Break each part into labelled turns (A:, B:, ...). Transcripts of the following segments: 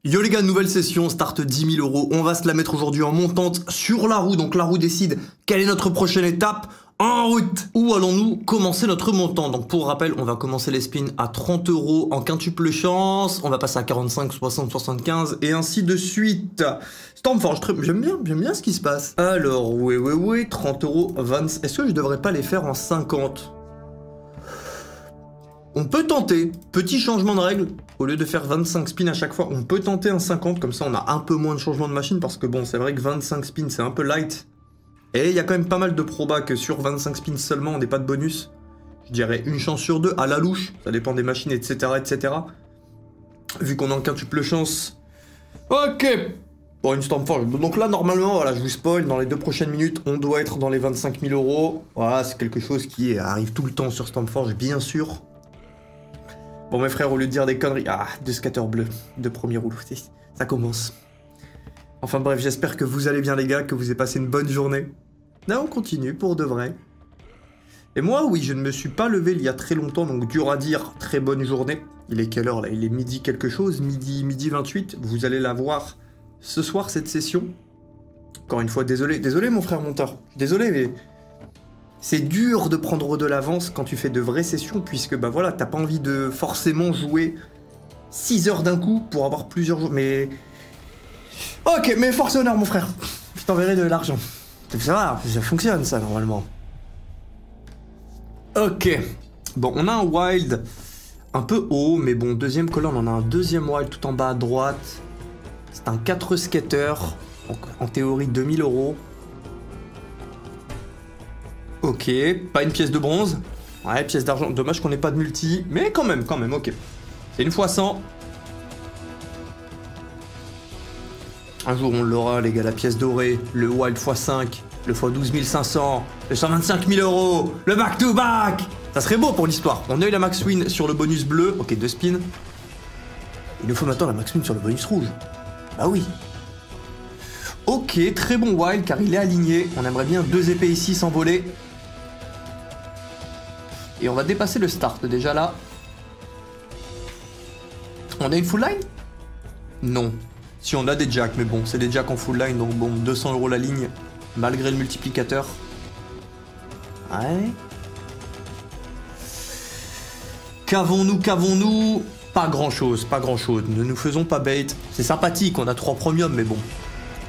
A: Yo les gars, nouvelle session, start 10 000 €. On va se la mettre aujourd'hui en montante sur la roue. Donc la roue décide quelle est notre prochaine étape. En route! Où allons-nous commencer notre montant? Donc pour rappel, on va commencer les spins à 30 € en quintuple chance. On va passer à 45, 60, 75 et ainsi de suite. Stormforge, j'aime bien ce qui se passe. Alors, oui, 30 €, 20. Est-ce que je devrais pas les faire en 50? On peut tenter, petit changement de règle, au lieu de faire 25 spins à chaque fois, on peut tenter un 50, comme ça on a un peu moins de changement de machine, parce que bon, c'est vrai que 25 spins c'est un peu light, et il y a quand même pas mal de probas que sur 25 spins seulement on n'ait pas de bonus. Je dirais une chance sur deux, à la louche, ça dépend des machines, etc. Vu qu'on a en quintuple chance. Ok. Bon, une Stormforge. Donc là, normalement, voilà, je vous spoil, dans les 2 prochaines minutes, on doit être dans les 25 000 €. Voilà, c'est quelque chose qui arrive tout le temps sur Stormforge, bien sûr. Bon mes frères, au lieu de dire des conneries... Ah, 2 scatters bleus de premier rouleau, ça commence. Enfin bref, j'espère que vous allez bien les gars, que vous avez passé une bonne journée. Là on continue, pour de vrai. Et moi, oui, je ne me suis pas levé il y a très longtemps, donc dur à dire, très bonne journée. Il est quelle heure là? Il est midi quelque chose, midi 28. Vous allez la voir ce soir, cette session. Encore une fois, désolé mon frère monteur. Désolé, mais... c'est dur de prendre de l'avance quand tu fais de vraies sessions, puisque bah voilà, t'as pas envie de forcément jouer 6 heures d'un coup pour avoir plusieurs jours, mais... Ok, mais force et honneur mon frère, je t'enverrai de l'argent. Ça va, ça fonctionne ça normalement. Ok, bon on a un wild un peu haut, mais bon, deuxième colonne, on a un deuxième wild tout en bas à droite. C'est un 4 skater, donc en théorie 2000 €. Ok, pas une pièce de bronze. Ouais, pièce d'argent. Dommage qu'on n'ait pas de multi. Mais quand même, ok. C'est une fois 100. Un jour, on l'aura, les gars, la pièce dorée. Le wild x5. Le x12 500. Le 125 000 €. Le back-to-back. Ça serait beau pour l'histoire. On a eu la max win sur le bonus bleu. Ok, 2 spins. Il nous faut maintenant la max win sur le bonus rouge. Bah oui. Ok, très bon wild car il est aligné. On aimerait bien 2 épées ici s'envoler. Et on va dépasser le start déjà là. On a une full line? Non. Si on a des jacks, mais bon, c'est des jacks en full line, donc bon, 200 € la ligne, malgré le multiplicateur. Ouais. Qu'avons-nous? Pas grand-chose, pas grand-chose. Ne nous faisons pas bait. C'est sympathique, on a 3 premiums, mais bon.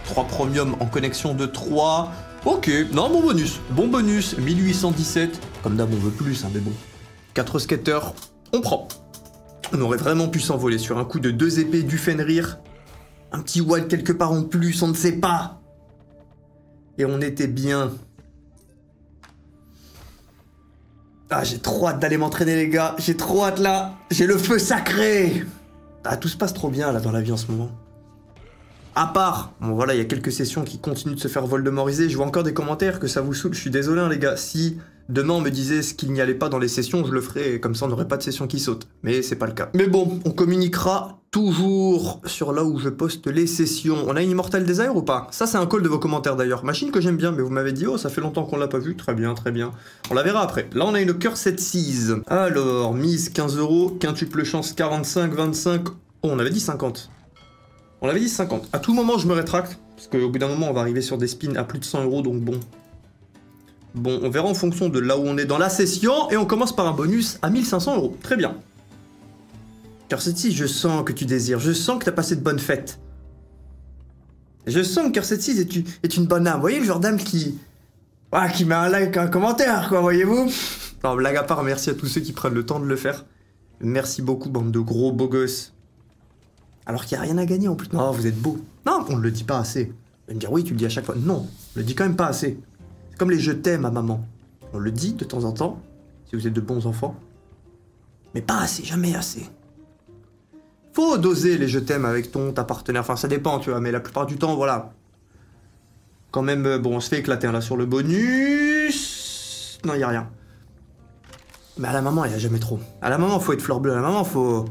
A: 3 premiums en connexion de 3. Ok, non, bon bonus, 1817. Comme d'hab, on veut plus, hein, mais bon. 4 skaters, on prend. On aurait vraiment pu s'envoler sur un coup de 2 épées du Fenrir. Un petit wild quelque part en plus, on ne sait pas. Et on était bien. Ah, j'ai trop hâte d'aller m'entraîner, les gars. J'ai trop hâte, là. J'ai le feu sacré. Ah, tout se passe trop bien, là, dans la vie en ce moment. À part, bon voilà, il y a quelques sessions qui continuent de se faire voldemoriser. Je vois encore des commentaires que ça vous saoule. Je suis désolé, hein, les gars. Si demain on me disait ce qu'il n'y allait pas dans les sessions, je le ferais. Comme ça, on n'aurait pas de session qui saute. Mais c'est pas le cas. Mais bon, on communiquera toujours sur là où je poste les sessions. On a une Immortal Desire ou pas? Ça, c'est un call de vos commentaires d'ailleurs. Machine que j'aime bien, mais vous m'avez dit, oh, ça fait longtemps qu'on l'a pas vu. Très bien, très bien. On la verra après. Là, on a une Cursed Seas. Alors, mise 15 €, quintuple chance 45, 25. Oh, on avait dit 50. On avait dit 50. À tout moment, je me rétracte. Parce qu'au bout d'un moment, on va arriver sur des spins à plus de 100 €. Donc bon. Bon, on verra en fonction de là où on est dans la session. Et on commence par un bonus à 1500 €. Très bien. Car cette ci, je sens que tu désires. Je sens que tu as passé de bonnes fêtes. Je sens que Cursed Seas est une bonne âme. Vous voyez le genre d'âme qui met un like, un commentaire, quoi, voyez-vous? Non, blague à part, merci à tous ceux qui prennent le temps de le faire. Merci beaucoup, bande de gros beaux gosses. Alors qu'il n'y a rien à gagner en plus. Non, vous êtes beaux. Non, on ne le dit pas assez. Vous allez me dire, oui, tu le dis à chaque fois. Non, on le dit quand même pas assez. C'est comme les je t'aime à maman. On le dit de temps en temps, si vous êtes de bons enfants. Mais pas assez, jamais assez. Faut doser les je t'aime avec ta partenaire. Enfin, ça dépend, tu vois, mais la plupart du temps, voilà. Quand même, bon, on se fait éclater, hein, là, sur le bonus. Non, il n'y a rien. Mais à la maman, il n'y a jamais trop. À la maman, faut être fleur bleue. À la maman, faut...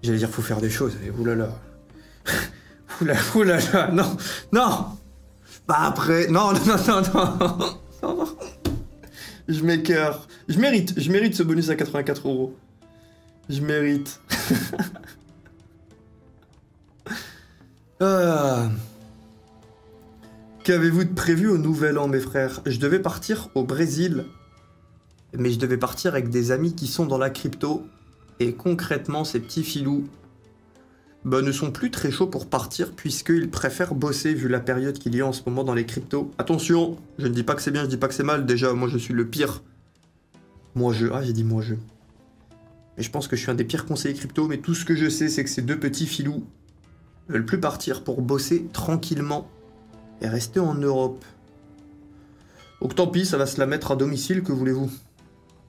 A: J'allais dire, faut faire des choses. Et oulala. Oulala. Non. Non. Bah après. Non. Non. Je m'écœure. Je mérite ce bonus à 84 €. Je mérite. Ah. Qu'avez-vous de prévu au nouvel an, mes frères? Je devais partir au Brésil, mais je devais partir avec des amis qui sont dans la crypto. Et concrètement, ces petits filous ne sont plus très chauds pour partir, puisqu'ils préfèrent bosser vu la période qu'il y a en ce moment dans les cryptos. Attention, je ne dis pas que c'est bien, je dis pas que c'est mal. Déjà, moi, je suis le pire. Ah, j'ai dit moi-je. Mais je pense que je suis un des pires conseillers crypto, mais tout ce que je sais, c'est que ces deux petits filous veulent plus partir pour bosser tranquillement et rester en Europe. Donc tant pis, ça va se la mettre à domicile, que voulez-vous?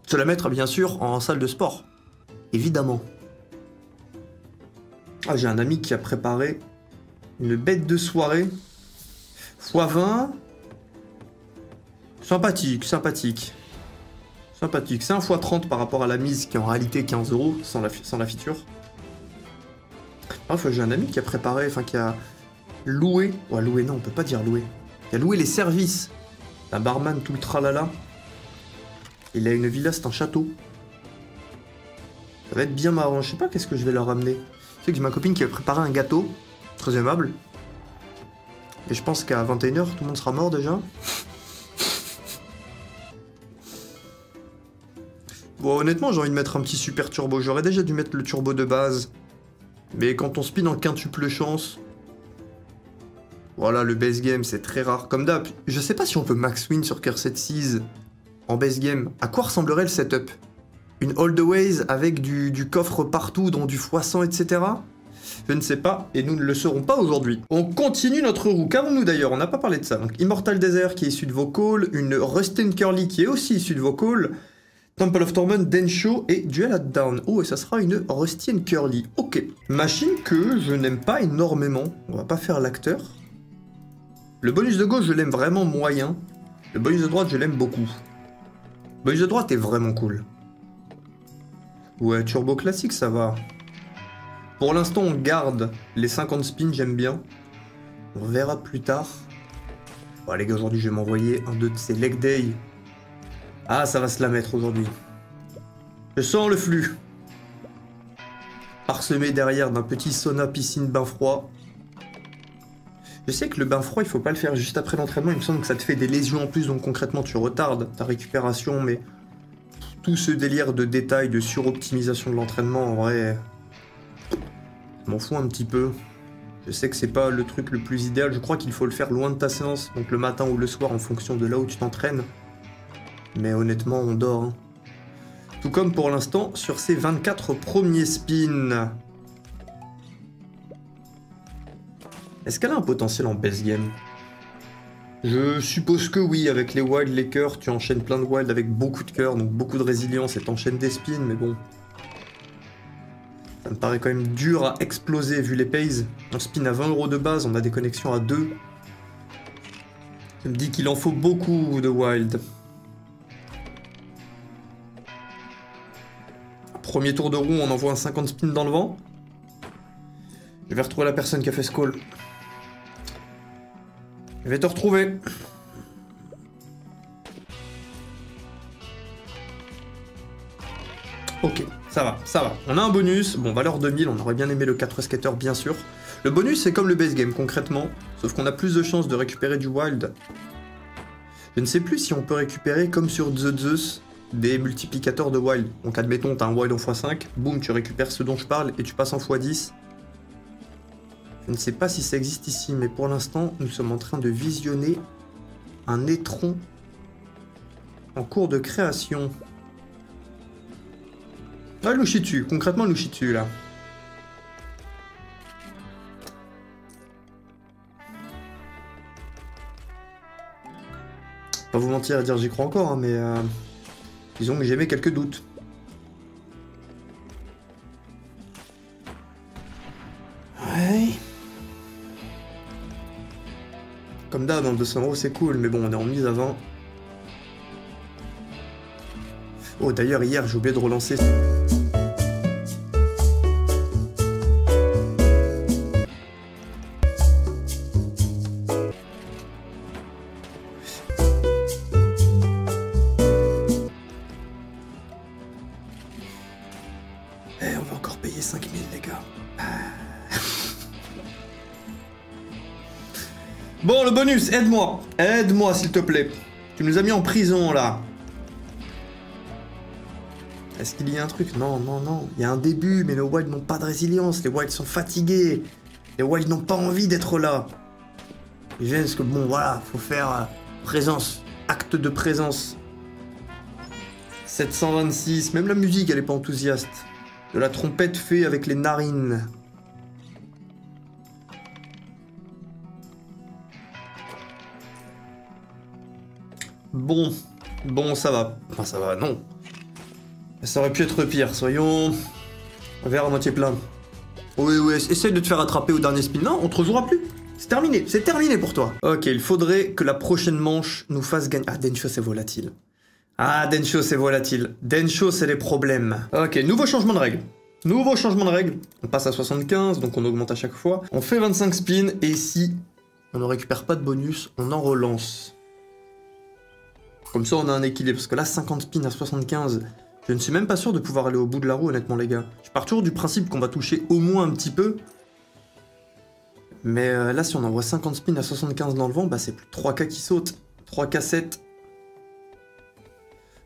A: Se la mettre, bien sûr, en salle de sport. Évidemment. Ah, j'ai un ami qui a préparé une bête de soirée. x20. Sympathique, sympathique. Sympathique. C'est un x30 par rapport à la mise qui est en réalité 15 € sans la feature. Enfin, j'ai un ami qui a préparé, enfin qui a loué. Ouais, loué, non, on peut pas dire loué. Qui a loué les services d'un barman tout le tralala. Il a une villa, c'est un château. Ça va être bien marrant. Je sais pas qu'est-ce que je vais leur ramener. Je sais que j'ai ma copine qui a préparé un gâteau. Très aimable. Et je pense qu'à 21 h, tout le monde sera mort déjà. Bon, honnêtement, j'ai envie de mettre un petit super turbo. J'aurais déjà dû mettre le turbo de base. Mais quand on spin en quintuple chance... Voilà, le base game, c'est très rare. Comme d'hab, je sais pas si on peut max win sur Cursed Seas en base game. À quoi ressemblerait le setup? Une Always avec du coffre partout, dont du x100, etc. Je ne sais pas, et nous ne le saurons pas aujourd'hui. On continue notre roue. Qu'avons-nous d'ailleurs? On n'a pas parlé de ça. Donc, Immortal Desert qui est issu de vos calls, une Rust & Curly qui est aussi issue de vos calls, Temple of Torment, Densho et Duel at Dawn. Oh, et ça sera une Rusty & Curly. Ok. Machine que je n'aime pas énormément. On va pas faire l'acteur. Le bonus de gauche, je l'aime vraiment moyen. Le bonus de droite, je l'aime beaucoup. Le bonus de droite est vraiment cool. Ouais, turbo classique, ça va. Pour l'instant, on garde les 50 spins, j'aime bien. On verra plus tard. Bon, les gars, aujourd'hui, je vais m'envoyer un de ces leg day. Ah, ça va se la mettre aujourd'hui. Je sens le flux. Parsemé derrière d'un petit sauna, piscine, bain froid. Je sais que le bain froid, il faut pas le faire juste après l'entraînement. Il me semble que ça te fait des lésions en plus, donc concrètement, tu retardes ta récupération, mais... Tout ce délire de détails, de suroptimisation de l'entraînement, en vrai, je m'en fous un petit peu. Je sais que c'est pas le truc le plus idéal, je crois qu'il faut le faire loin de ta séance, donc le matin ou le soir en fonction de là où tu t'entraînes. Mais honnêtement, on dort. Hein. Tout comme pour l'instant sur ces 24 premiers spins. Est-ce qu'elle a un potentiel en base game? Je suppose que oui, avec les wilds, les cœurs, tu enchaînes plein de wilds avec beaucoup de cœurs, donc beaucoup de résilience et t'enchaînes des spins, mais bon. Ça me paraît quand même dur à exploser vu les pays. On spin à 20 € de base, on a des connexions à 2. Je me dis qu'il en faut beaucoup de wild. Premier tour de roue, on envoie un 50 spin dans le vent. Je vais retrouver la personne qui a fait ce call. Je vais te retrouver. Ok, ça va, ça va. On a un bonus. Bon, valeur 2000, on aurait bien aimé le 4 skater, bien sûr. Le bonus, c'est comme le base game, concrètement. Sauf qu'on a plus de chances de récupérer du wild. Je ne sais plus si on peut récupérer, comme sur The Zeus, des multiplicateurs de wild. Donc, admettons, t'as un wild en x5, boum, tu récupères ce dont je parle et tu passes en x10. Je ne sais pas si ça existe ici, mais pour l'instant, nous sommes en train de visionner un étron en cours de création. Ah, Lushitu, concrètement Lushitu, là. Pas vous mentir et dire j'y crois encore, hein, mais disons que j'ai mis quelques doutes. Ouais. Comme d'hab, dans le 200 € c'est cool, mais bon, on est en mise à 20. Oh, d'ailleurs, hier, j'ai oublié de relancer. Eh, on va encore payer 5000, les gars. Bon, le bonus, aide-moi. Aide-moi, s'il te plaît. Tu nous as mis en prison, là. Est-ce qu'il y a un truc? Non, non, non. Il y a un début, mais les Wilds n'ont pas de résilience. Les Wilds sont fatigués. Les Wilds n'ont pas envie d'être là. Ils viennent parce que, bon, voilà, faut faire présence. Acte de présence. 726. Même la musique, elle est pas enthousiaste. De la trompette fait avec les narines. Bon. Bon, ça va. Enfin, ça va, non. Ça aurait pu être pire, soyons... Verre à moitié plein. Oui, oui, essaye de te faire attraper au dernier spin. Non, on te rejouera plus. C'est terminé pour toi. Ok, il faudrait que la prochaine manche nous fasse gagner... Ah, Densho, c'est volatile. Ah, Densho, c'est volatile. Densho, c'est les problèmes. Ok, nouveau changement de règle. Nouveau changement de règle. On passe à 75, donc on augmente à chaque fois. On fait 25 spins, et si on ne récupère pas de bonus, on en relance. Comme ça, on a un équilibre. Parce que là, 50 spins à 75... Je ne suis même pas sûr de pouvoir aller au bout de la roue, honnêtement, les gars. Je pars toujours du principe qu'on va toucher au moins un petit peu. Mais là, si on envoie 50 spins à 75 dans le vent, bah c'est plus 3K qui sautent. 3K 7.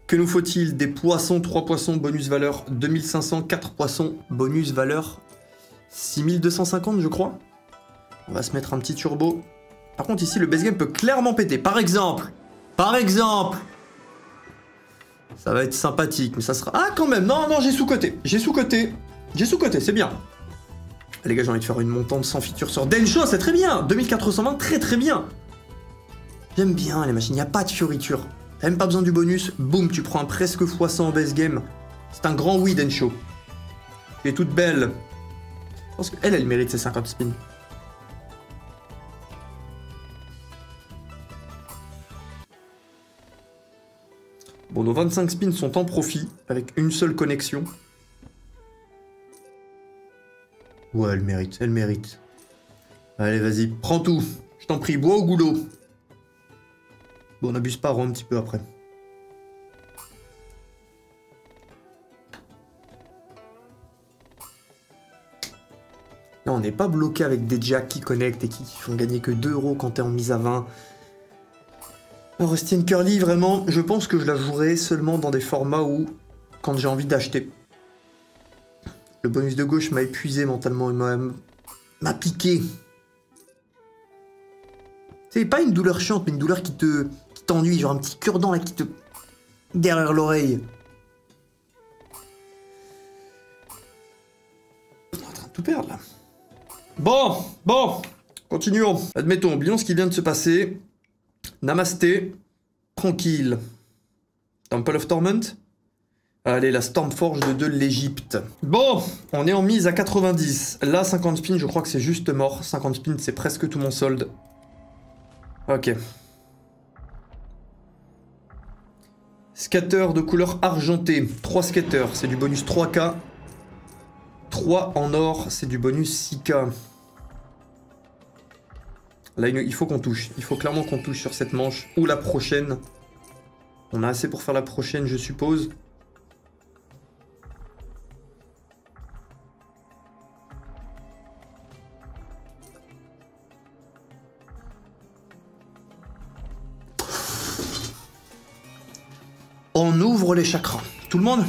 A: Que nous faut-il? Des poissons, 3 poissons, bonus valeur 2500, 4 poissons, bonus valeur 6250, je crois. On va se mettre un petit turbo. Par contre, ici, le base game peut clairement péter. Par exemple, ça va être sympathique, mais ça sera... Ah, quand même, non, non, j'ai sous-coté, c'est bien. Les gars, j'ai envie de faire une montante sans feature sur Densho, c'est très bien. 2420, très très bien. J'aime bien les machines, il n'y a pas de fioriture. T'as même pas besoin du bonus, boum, tu prends un presque x100 en base game. C'est un grand oui, Densho. Elle est toute belle. Je pense qu'elle, elle mérite ses 50 spins. Bon, nos 25 spins sont en profit, avec une seule connexion. Ouais, elle mérite, elle mérite. Allez, vas-y, prends tout. Je t'en prie, bois au goulot. Bon, on n'abuse pas, un petit peu après. Là, on n'est pas bloqué avec des jacks qui connectent et qui font gagner que 2 € quand t'es en mise à 20. Rusty Curly, vraiment, je pense que je la jouerai seulement dans des formats où, quand j'ai envie d'acheter. Le bonus de gauche m'a épuisé mentalement, il m'a piqué. C'est pas une douleur chiante, mais une douleur qui t'ennuie, genre un petit cure-dent là qui te... derrière l'oreille. On est en train de tout perdre là. Bon, continuons. Admettons, oublions ce qui vient de se passer. Namasté, tranquille. Temple of Torment. Allez, la Stormforge de l'Égypte. Bon, on est en mise à 90. Là, 50 spins, je crois que c'est juste mort. 50 spins, c'est presque tout mon solde. Ok. Scatter de couleur argentée. 3 scatters, c'est du bonus 3K. 3 en or, c'est du bonus 6K. Là, il faut qu'on touche. Il faut clairement qu'on touche sur cette manche. Ou la prochaine. On a assez pour faire la prochaine, je suppose. On ouvre les chakras. Tout le monde?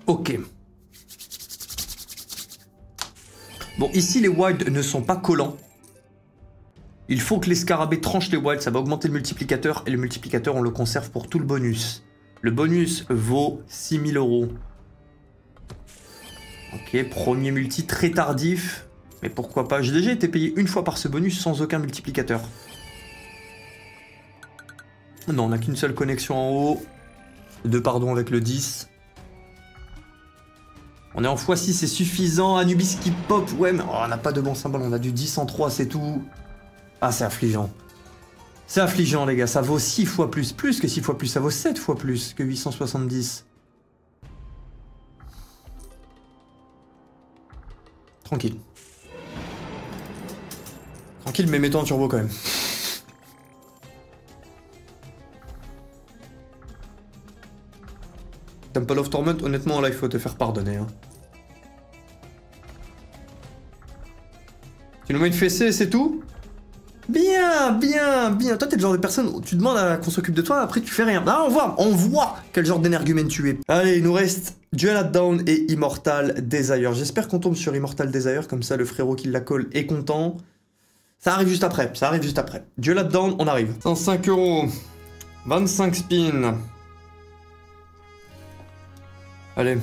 A: Ok. Bon, ici, les wilds ne sont pas collants. Il faut que les scarabées tranchent les wilds, ça va augmenter le multiplicateur, et le multiplicateur, on le conserve pour tout le bonus. Le bonus vaut 6000 €. Ok, premier multi très tardif, mais pourquoi pas. J'ai déjà été payé une fois par ce bonus sans aucun multiplicateur. Non, on n'a qu'une seule connexion en haut. 2 pardon avec le 10. On est en x6, c'est suffisant. Anubis qui pop, ouais, mais oh, on n'a pas de bon symbole, on a du 10 en 3, c'est tout. Ah, c'est affligeant. C'est affligeant, les gars, ça vaut 6 fois plus. Plus que 6 fois plus, ça vaut 7 fois plus que 870. Tranquille. Tranquille, mais mettons un turbo quand même. Temple of Torment, honnêtement, là, il faut te faire pardonner. Hein. Tu nous mets une fessée, c'est tout? Bien, bien, bien. Toi, t'es le genre de personne où tu demandes qu'on s'occupe de toi, après tu fais rien. Ah, on voit quel genre d'énergumène tu es. Allez, il nous reste Duel at Dawn et Immortal Desire. J'espère qu'on tombe sur Immortal Desire, comme ça le frérot qui la colle est content. Ça arrive juste après, ça arrive juste après. Duel at Dawn, on arrive. 105 €. 25 spins. Allez.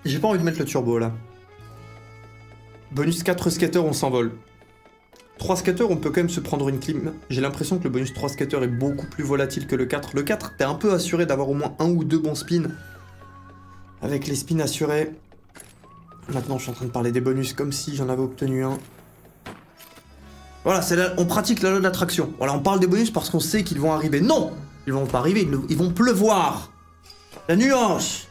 A: J'ai pas envie de mettre le turbo là. Bonus 4 skaters, on s'envole. 3 skaters, on peut quand même se prendre une clim. J'ai l'impression que le bonus 3 skaters est beaucoup plus volatile que le 4. Le 4, t'es un peu assuré d'avoir au moins 1 ou 2 bons spins. Avec les spins assurés. Maintenant, je suis en train de parler des bonus comme si j'en avais obtenu un. Voilà, on pratique la loi de l'attraction. Voilà, on parle des bonus parce qu'on sait qu'ils vont arriver. Non! Ils vont pas arriver, ils vont pleuvoir. La nuance!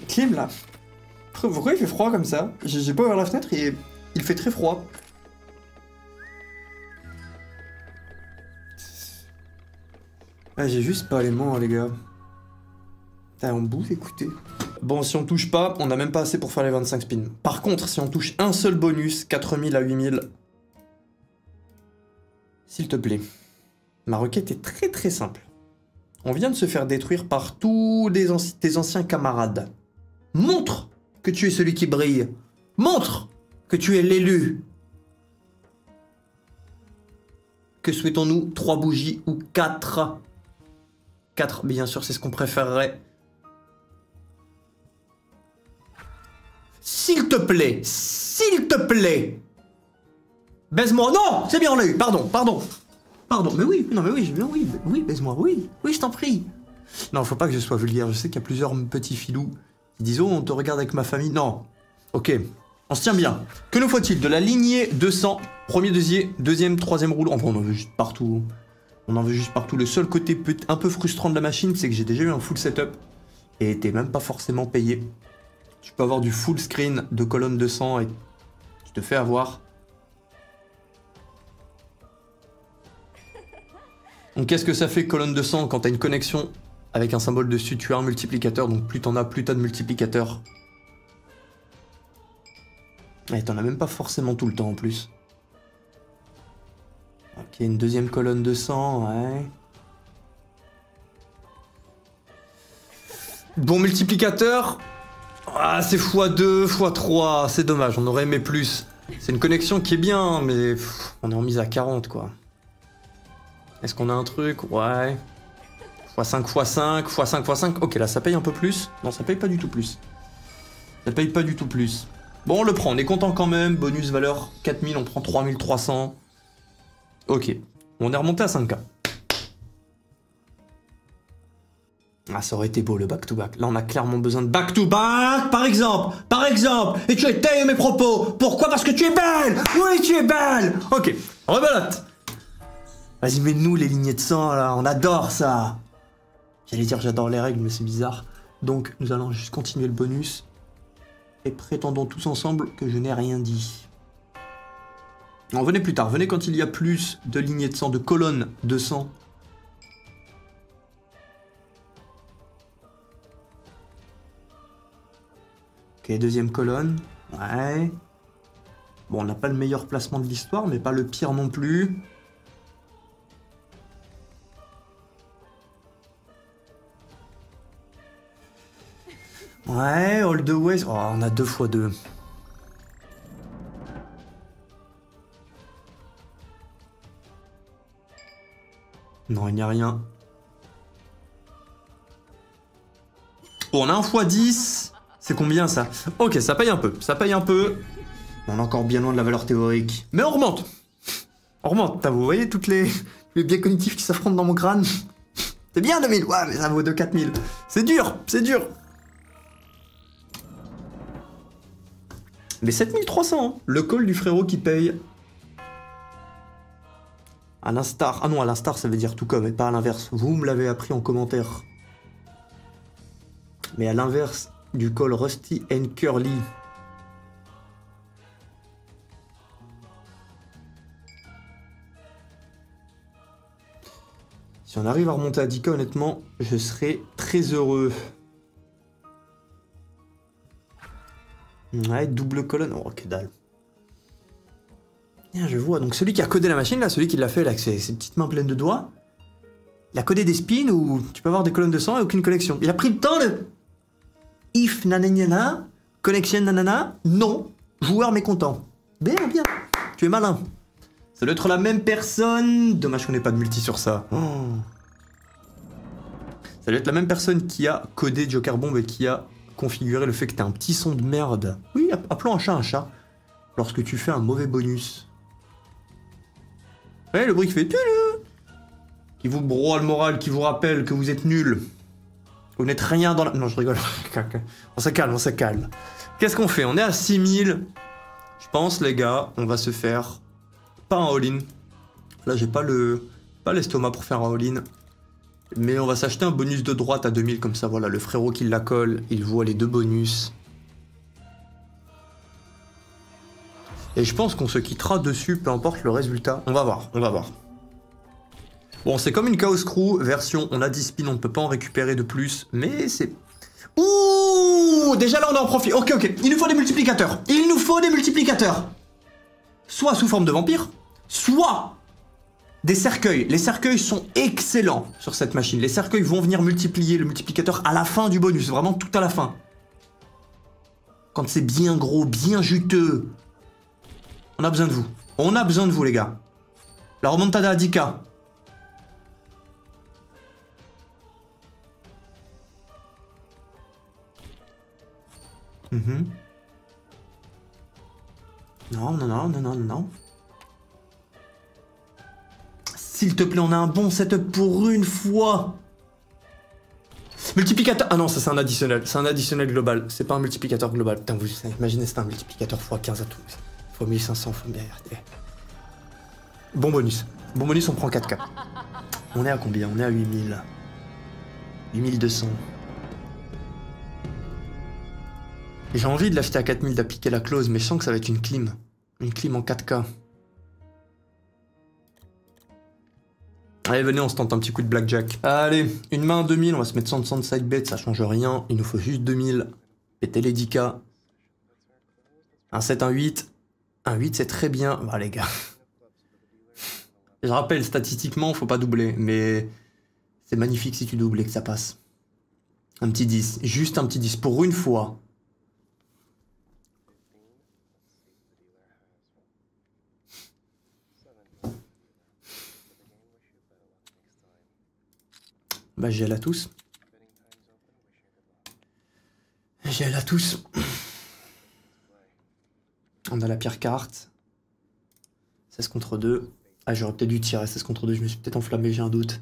A: Clim là. Pourquoi il fait froid comme ça? J'ai pas ouvert la fenêtre et il fait très froid. Ah, j'ai juste pas les mains les gars. Putain, on bouffe, écoutez. Bon, si on touche pas, on a même pas assez pour faire les 25 spins. Par contre, si on touche un seul bonus, 4000 à 8000. S'il te plaît. Ma requête est très très simple. On vient de se faire détruire par tous tes anciens camarades. Montre que tu es celui qui brille. Montre que tu es l'élu. Que souhaitons-nous? 3 bougies ou 4? 4, bien sûr, c'est ce qu'on préférerait. S'il te plaît, s'il te plaît. Baise-moi. Non, c'est bien, on l'a eu. Pardon. Mais oui, non mais oui, oui, baise-moi, oui, je t'en prie. Non, faut pas que je sois vulgaire, je sais qu'il y a plusieurs petits filous qui disent oh, on te regarde avec ma famille. Non, ok, on se tient bien. Que nous faut-il? De la lignée 200, premier, deuxième, troisième rouleau. Enfin, on en veut juste partout. Le seul côté un peu frustrant de la machine, c'est que j'ai déjà eu un full setup et t'es même pas forcément payé. Tu peux avoir du full screen de colonne 200 et tu te fais avoir. Donc qu'est-ce que ça fait colonne de sang quand t'as une connexion avec un symbole dessus? Tu as un multiplicateur, donc plus t'en as, plus t'as de multiplicateurs. Et t'en as même pas forcément tout le temps en plus. Ok, une deuxième colonne de sang, ouais. Bon multiplicateur. Ah, c'est x2, x3, c'est dommage, on aurait aimé plus. C'est une connexion qui est bien, mais on est en mise à 40 quoi. Est-ce qu'on a un truc? Ouais. x5, x5, x5, x5. Ok, là, ça paye un peu plus. Non, ça paye pas du tout plus. Ça paye pas du tout plus. Bon, on le prend. On est content quand même. Bonus valeur 4000, on prend 3300. Ok. On est remonté à 5K. Ah, ça aurait été beau, le back-to-back. Là, on a clairement besoin de back-to-back, par exemple. Et tu as taillé mes propos. Pourquoi? Parce que tu es belle. Oui, tu es belle. Ok. Rebelote. Vas-y, mets-nous les lignées de sang, là, on adore ça. J'allais dire j'adore les règles, mais c'est bizarre. Donc, nous allons juste continuer le bonus. Et prétendons tous ensemble que je n'ai rien dit. Non, venez plus tard, venez quand il y a plus de lignées de sang, de colonnes de sang. Ok, deuxième colonne. Ouais. Bon, on n'a pas le meilleur placement de l'histoire, mais pas le pire non plus. Ouais, all the way. Oh, on a 2 x 2. Non, il n'y a rien. Oh, on a 1 x 10. C'est combien ça? Ok, ça paye un peu. On est encore bien loin de la valeur théorique. Mais on remonte. Vous voyez toutes les biais cognitifs qui s'affrontent dans mon crâne? C'est bien 2000. Ouais, mais ça vaut 4000. C'est dur. Mais 7300, hein. Le call du frérot qui paye. À l'instar. Ah non, à l'instar, ça veut dire tout comme, et pas à l'inverse. Vous me l'avez appris en commentaire. Mais à l'inverse du call Rusty and Curly. Si on arrive à remonter à 10K, honnêtement, je serais très heureux. Ouais, double colonne. Oh, que dalle. Bien, je vois. Donc celui qui a codé la machine, là, celui qui l'a fait là, avec ses petites mains pleines de doigts, il a codé des spins où tu peux avoir des colonnes de sang et aucune connexion. Il a pris le temps de... If nanana, connection nanana, non, joueur mécontent. Bien, bien. Tu es malin. Ça doit être la même personne. Dommage qu'on n'ait pas de multi sur ça. Oh. Ça doit être la même personne qui a codé Joker Bomb et qui a configuré le fait que t'as un petit son de merde. Oui, appelons un chat un chat. Lorsque tu fais un mauvais bonus. Ouais, le bruit qui fait... Qui vous broie le moral, qui vous rappelle que vous êtes nul. Vous n'êtes rien dans la... Non, je rigole. On se calme, on se calme. Qu'est-ce qu'on fait? On est à 6000. Je pense, les gars, on va se faire... Pas un all-in. Là, j'ai pas l'estomac pour faire un all-in. Mais on va s'acheter un bonus de droite à 2000, comme ça, voilà, le frérot qui la colle, il voit les deux bonus. Et je pense qu'on se quittera dessus, peu importe le résultat. On va voir, on va voir. Bon, c'est comme une Chaos Crew, version, on a 10 spins, on ne peut pas en récupérer de plus, mais c'est... Ouh! Déjà là, on en profite. Ok, ok, il nous faut des multiplicateurs. Il nous faut des multiplicateurs. Soit sous forme de vampire, soit... des cercueils. Les cercueils sont excellents sur cette machine. Les cercueils vont venir multiplier le multiplicateur à la fin du bonus. Vraiment tout à la fin. Quand c'est bien gros, bien juteux. On a besoin de vous. On a besoin de vous, les gars. La remontada à 10K. Non, non, non, non, non, non. S'il te plaît, on a un bon setup pour une fois. Multiplicateur... Ah non, ça c'est un additionnel. C'est un additionnel global. C'est pas un multiplicateur global. Putain, vous imaginez, c'est un multiplicateur x15 à tout. Fois 1500, fois bien. Bon bonus. Bon bonus, on prend 4K. On est à combien? On est à 8000. 8200. J'ai envie de l'acheter à 4000, d'appliquer la clause, mais je sens que ça va être une clim. Une clim en 4K. Allez, venez, on se tente un petit coup de blackjack. Allez, une main à 2000, on va se mettre 100 de side bet, ça change rien. Il nous faut juste 2000. Pétez les 10K. Un 7, un 8. Un 8, c'est très bien. Bah, les gars. Je rappelle, statistiquement, faut pas doubler, mais c'est magnifique si tu doubles et que ça passe. Un petit 10. Juste un petit 10 pour une fois. Bah, j'ai à tous. J'ai à tous. On a la pire carte. 16 contre 2. Ah, j'aurais peut-être dû tirer 16 contre 2. Je me suis peut-être enflammé, j'ai un doute.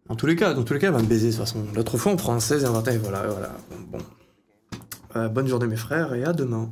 A: Dans tous les cas, elle va me baiser de toute façon. L'autre fois, on prend un 16 et un 21. Voilà, voilà. Bon. Bonne journée, mes frères, et à demain.